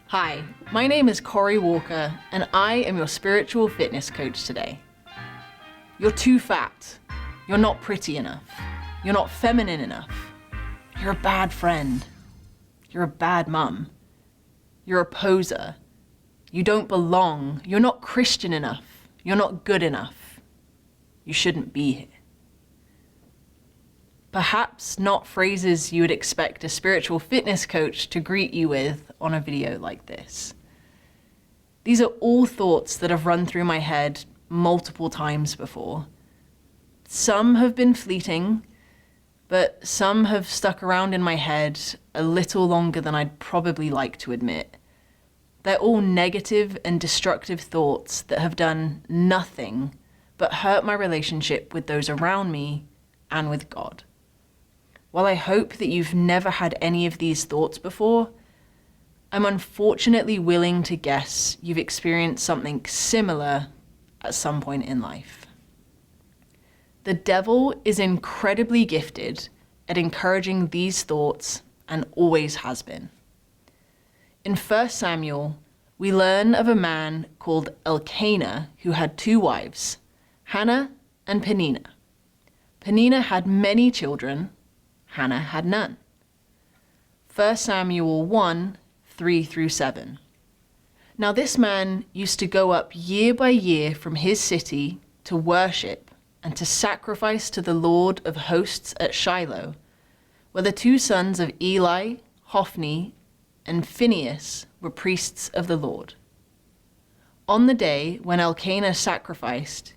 Hi, my name is Corrie Walker, and I am your spiritual fitness coach today. You're too fat. You're not pretty enough. You're not feminine enough. You're a bad friend. You're a bad mum. You're a poser. You don't belong. You're not Christian enough. You're not good enough. You shouldn't be here. Perhaps not phrases you would expect a spiritual fitness coach to greet you with on a video like this. These are all thoughts that have run through my head multiple times before. Some have been fleeting, but some have stuck around in my head a little longer than I'd probably like to admit. They're all negative and destructive thoughts that have done nothing but hurt my relationship with those around me and with God. While I hope that you've never had any of these thoughts before, I'm unfortunately willing to guess you've experienced something similar at some point in life. The devil is incredibly gifted at encouraging these thoughts and always has been. In 1 Samuel, we learn of a man called Elkanah who had two wives, Hannah and Peninnah. Peninnah had many children, Hannah had none. 1 Samuel 1, 3-7. Now this man used to go up year by year from his city to worship and to sacrifice to the Lord of hosts at Shiloh, where the two sons of Eli, Hophni, and Phinehas were priests of the Lord. On the day when Elkanah sacrificed,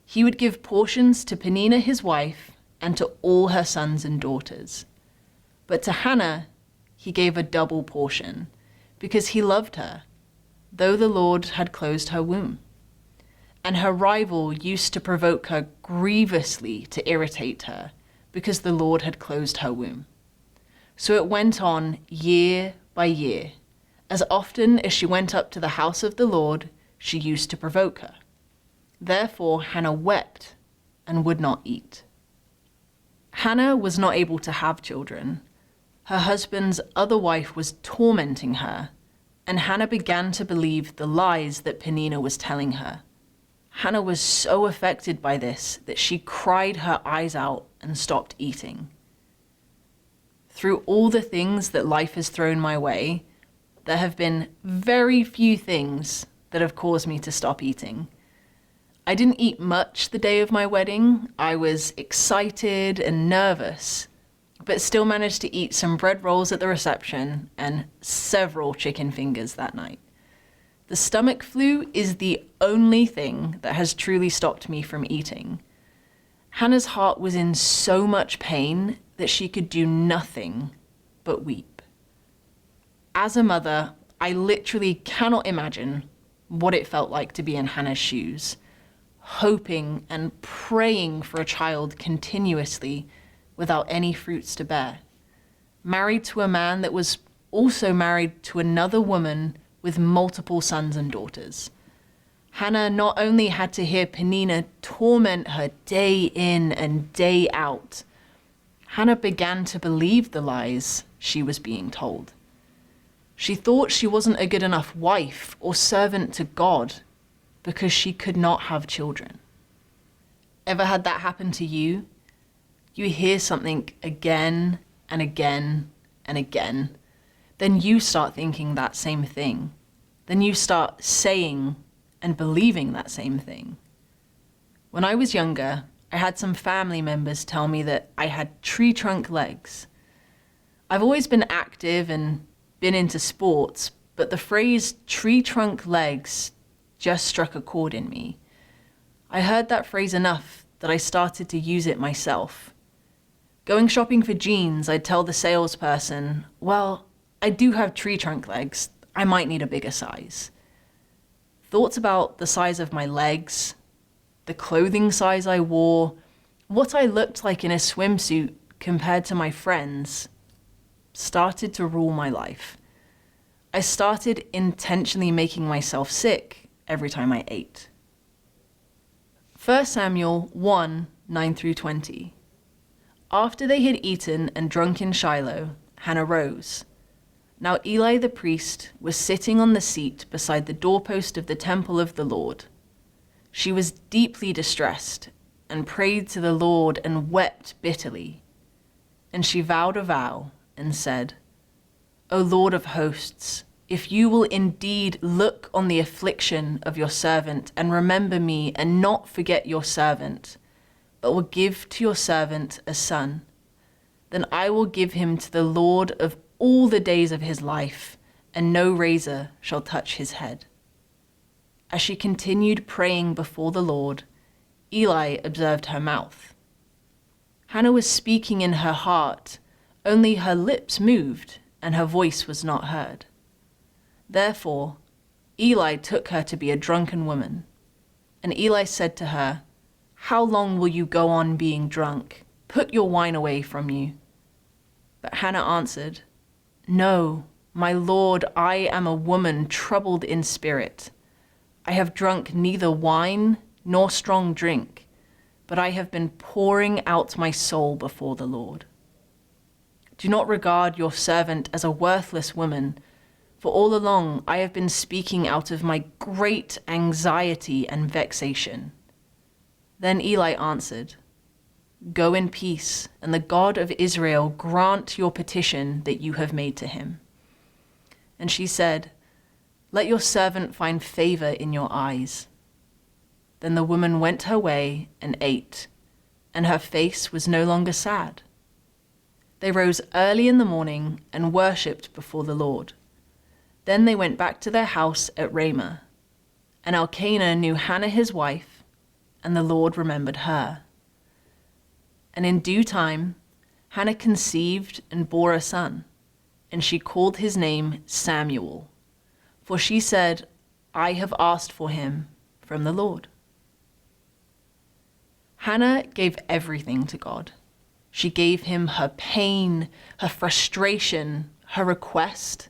he would give portions to Peninnah his wife and to all her sons and daughters. But to Hannah he gave a double portion, because he loved her, though the Lord had closed her womb. And her rival used to provoke her grievously to irritate her, because the Lord had closed her womb. So it went on year by year. As often as she went up to the house of the Lord, she used to provoke her. Therefore Hannah wept and would not eat. Hannah was not able to have children. Her husband's other wife was tormenting her, and Hannah began to believe the lies that Peninnah was telling her. Hannah was so affected by this that she cried her eyes out and stopped eating. Through all the things that life has thrown my way, there have been very few things that have caused me to stop eating. I didn't eat much the day of my wedding. I was excited and nervous, but still managed to eat some bread rolls at the reception and several chicken fingers that night. The stomach flu is the only thing that has truly stopped me from eating. Hannah's heart was in so much pain that she could do nothing but weep. As a mother, I literally cannot imagine what it felt like to be in Hannah's shoes, hoping and praying for a child continuously without any fruits to bear. Married to a man that was also married to another woman with multiple sons and daughters. Hannah not only had to hear Peninnah torment her day in and day out, Hannah began to believe the lies she was being told. She thought she wasn't a good enough wife or servant to God because she could not have children. Ever had that happen to you? You hear something again and again and again. Then you start thinking that same thing. Then you start saying and believing that same thing. When I was younger, I had some family members tell me that I had tree trunk legs. I've always been active and been into sports, but the phrase tree trunk legs just struck a chord in me. I heard that phrase enough that I started to use it myself. Going shopping for jeans, I'd tell the salesperson, well, I do have tree trunk legs. I might need a bigger size. Thoughts about the size of my legs, the clothing size I wore, what I looked like in a swimsuit compared to my friends, started to rule my life. I started intentionally making myself sick every time I ate. 1 Samuel 1, 9-20. After they had eaten and drunk in Shiloh, Hannah rose. Now Eli the priest was sitting on the seat beside the doorpost of the temple of the Lord. She was deeply distressed and prayed to the Lord and wept bitterly. And she vowed a vow and said, O Lord of hosts, if you will indeed look on the affliction of your servant and remember me and not forget your servant, but will give to your servant a son, then I will give him to the Lord of all the days of his life, and no razor shall touch his head. As she continued praying before the Lord, Eli observed her mouth. Hannah was speaking in her heart, only her lips moved, and her voice was not heard. Therefore, Eli took her to be a drunken woman. And Eli said to her, How long will you go on being drunk? Put your wine away from you. But Hannah answered, No, my Lord, I am a woman troubled in spirit. I have drunk neither wine nor strong drink, but I have been pouring out my soul before the Lord. Do not regard your servant as a worthless woman, for all along I have been speaking out of my great anxiety and vexation. Then Eli answered, Go in peace, and the God of Israel grant your petition that you have made to him. And she said, Let your servant find favor in your eyes. Then the woman went her way and ate, and her face was no longer sad. They rose early in the morning and worshipped before the Lord. Then they went back to their house at Ramah. And Elkanah knew Hannah his wife, and the Lord remembered her. And in due time, Hannah conceived and bore a son, and she called his name Samuel, for she said, I have asked for him from the Lord. Hannah gave everything to God. She gave him her pain, her frustration, her request,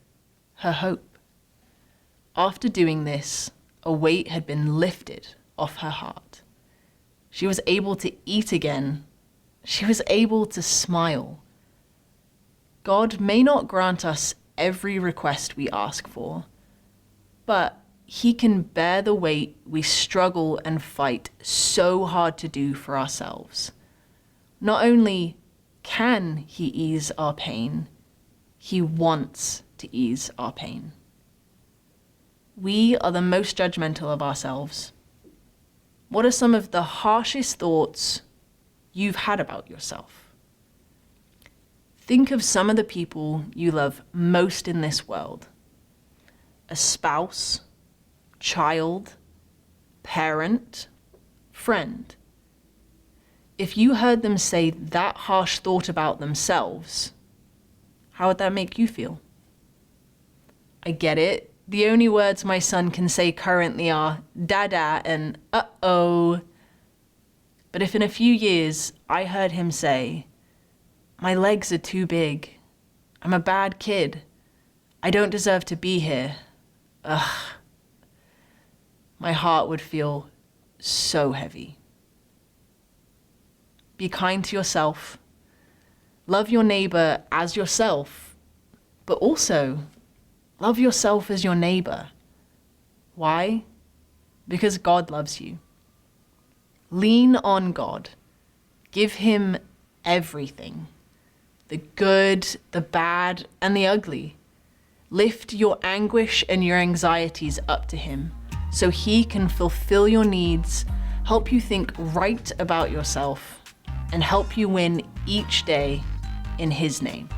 her hope. After doing this, a weight had been lifted off her heart. She was able to eat again. She was able to smile. God may not grant us every request we ask for, but he can bear the weight we struggle and fight so hard to do for ourselves. Not only can he ease our pain, he wants to ease our pain. We are the most judgmental of ourselves. What are some of the harshest thoughts you've had about yourself? Think of some of the people you love most in this world. A spouse, child, parent, friend. If you heard them say that harsh thought about themselves, how would that make you feel? I get it. The only words my son can say currently are dada and uh-oh. But if in a few years I heard him say, my legs are too big, I'm a bad kid, I don't deserve to be here, my heart would feel so heavy. Be kind to yourself. Love your neighbor as yourself, but also love yourself as your neighbor. Why? Because God loves you. Lean on God. Give him everything. The good, the bad, and the ugly. Lift your anguish and your anxieties up to him so he can fulfill your needs, help you think right about yourself, and help you win each day in his name.